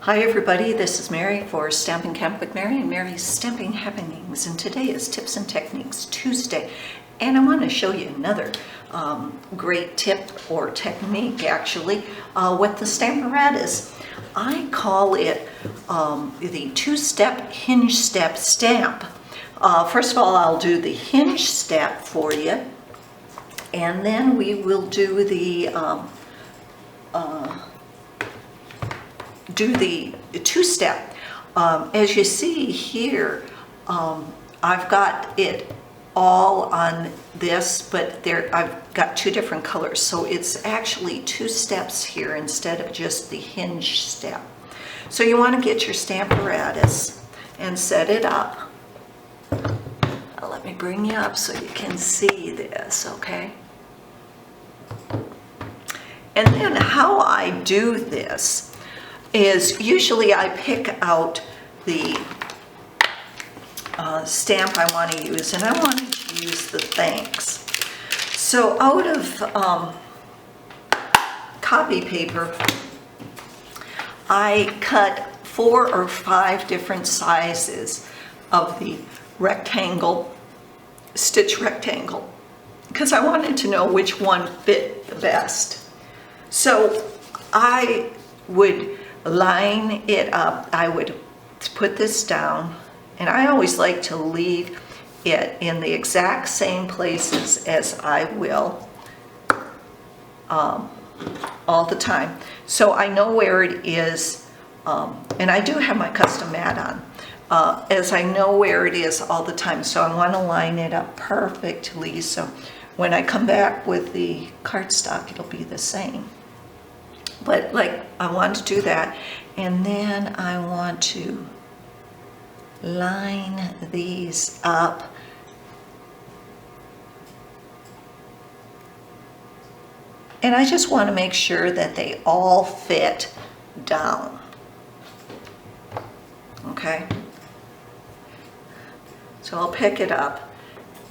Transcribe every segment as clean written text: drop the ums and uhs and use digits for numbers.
Hi everybody, this is Mary for Stampin' Camp with Mary and Mary's Stamping Happenings, and today is Tips and Techniques Tuesday, and I want to show you another great tip or technique actually with the Stamparatus. I call it the two-step hinge step stamp. First of all, I'll do the hinge step for you, and then we will do the two-step. As you see here, I've got it all on this, but I've got two different colors, so it's actually two steps here instead of just the hinge step. So you want to get your Stamparatus and set it up. Let me bring you up so you can see this, okay? And then how I do this is usually I pick out the stamp I want to use, and I want to use the thanks. So out of copy paper, I cut 4 or 5 different sizes of the rectangle, stitch rectangle, because I wanted to know which one fit the best. So I would line it up. I would put this down, and I always like to leave it in the exact same places as I will all the time, so I know where it is, and I do have my custom mat on, as I know where it is all the time, so I want to line it up perfectly so when I come back with the cardstock it'll be the same. But like, I want to do that, and then I want to line these up. And I just want to make sure that they all fit down. Okay? So I'll pick it up,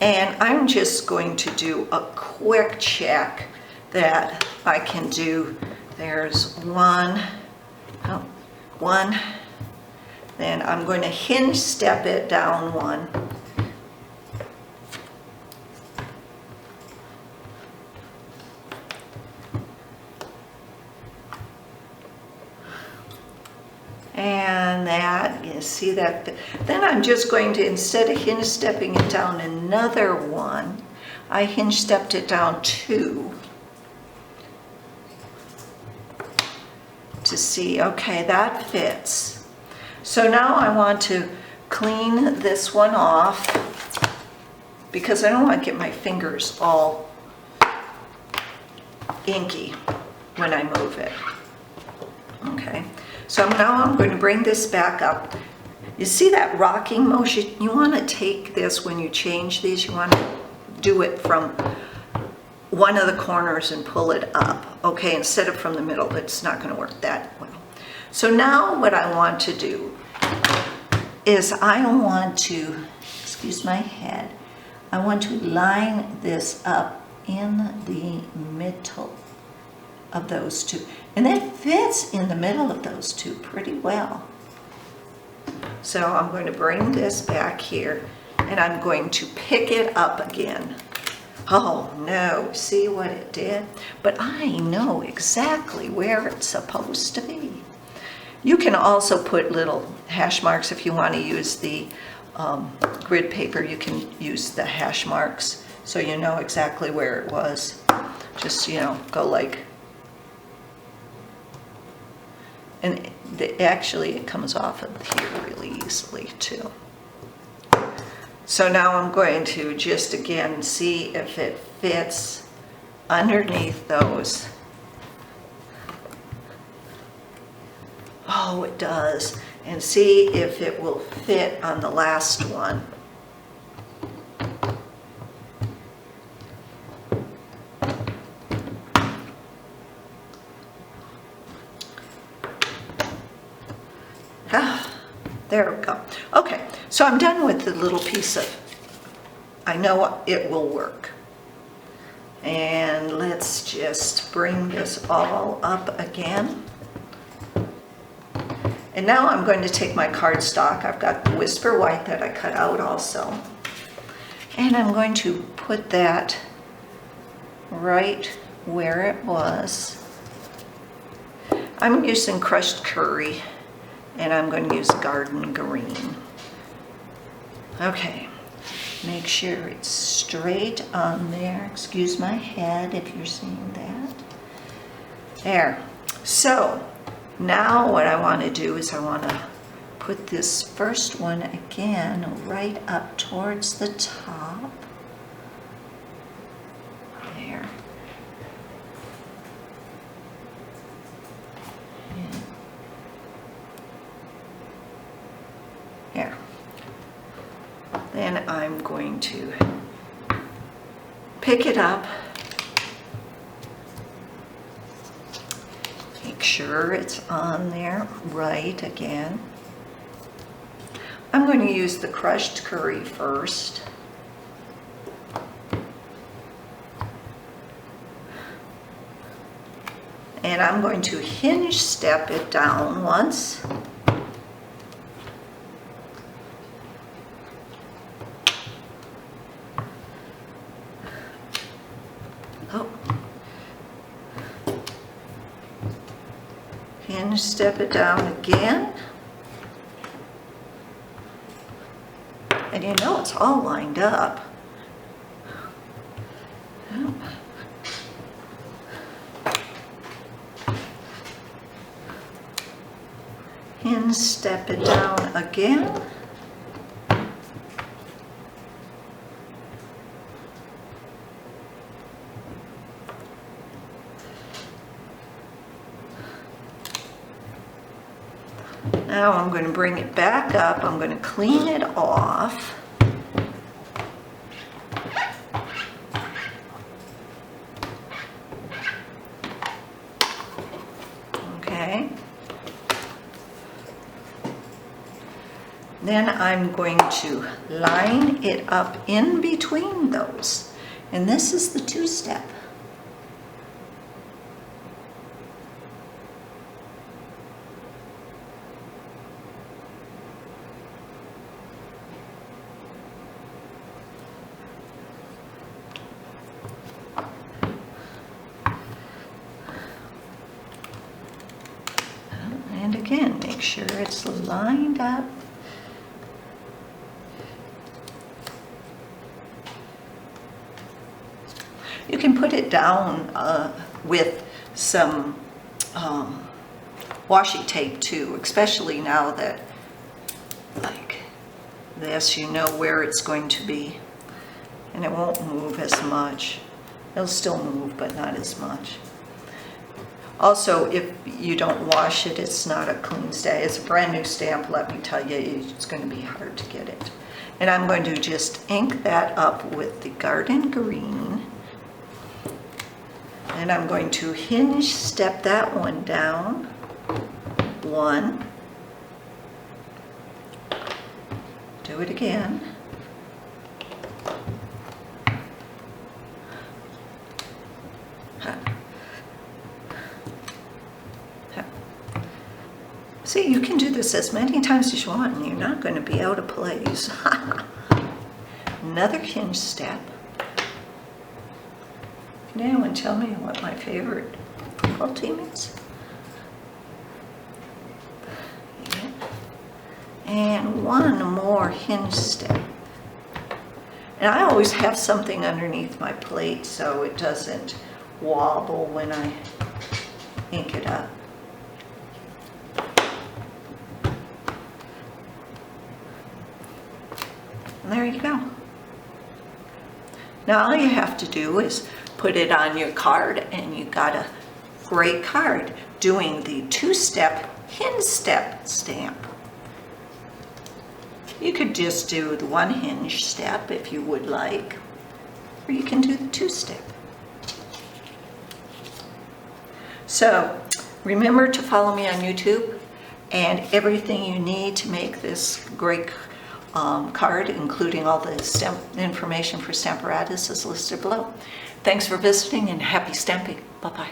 and I'm just going to do a quick check that I can do. There's one, then I'm going to hinge step it down 1. And that, you see that, then I'm just going to, instead of hinge stepping it down another 1, I hinge stepped it down 2. To see, okay, that fits. So now I want to clean this one off because I don't want to get my fingers all inky when I move it. Okay, so now I'm going to bring this back up. You see that rocking motion? You want to take this when you change these, you want to do it from one of the corners and pull it up, okay, instead of from the middle. It's not going to work that well. So now what I want to do is I want to, excuse my head, I want to line this up in the middle of those two, and it fits in the middle of those two pretty well. So I'm going to bring this back here, and I'm going to pick it up again. Oh no, see what it did? But I know exactly where it's supposed to be. You can also put little hash marks if you want to use the grid paper. You can use the hash marks so you know exactly where it was. Just, you know, go like, and actually it comes off of here really easily too. So now I'm going to just again see if it fits underneath those. Oh, it does. And see if it will fit on the last one. Ah, there we go. Okay. So I'm done with the little piece of, I know it will work. And let's just bring this all up again. And now I'm going to take my cardstock. I've got the Whisper White that I cut out also. And I'm going to put that right where it was. I'm using crushed curry, and I'm going to use garden green. Okay, make sure it's straight on there. Excuse my head if you're seeing that. There. So now what I want to do is I want to put this first one again right up towards the top. There. And there. Then I'm going to pick it up. Make sure it's on there right again. I'm going to use the crushed curry first. And I'm going to hinge step it down once. Oh. Hinge step it down again. And you know it's all lined up. Hinge step it down again. Now I'm going to bring it back up. I'm going to clean it off. Okay. Then I'm going to line it up in between those. And this is the two-step. And again, make sure it's lined up. You can put it down with some washi tape too, especially now that, like this, you know where it's going to be. And it won't move as much. It'll still move, but not as much. Also, if you don't wash it, it's not a clean stamp. It's a brand new stamp, let me tell you, it's going to be hard to get it. And I'm going to just ink that up with the garden green. And I'm going to hinge step that one down. One. Do it again. See, you can do this as many times as you want and you're not going to be out of place. Another hinge step. Can anyone tell me what my favorite football team is? Yeah. And one more hinge step. And I always have something underneath my plate so it doesn't wobble when I ink it up. And there you go. Now all you have to do is put it on your card and you got a great card doing the two-step hinge step stamp. You could just do the one hinge step if you would like, or you can do the two-step. So remember to follow me on YouTube, and everything you need to make this great card, including all the stamp information for Stamparatus, is listed below. Thanks for visiting and happy stamping. Bye-bye.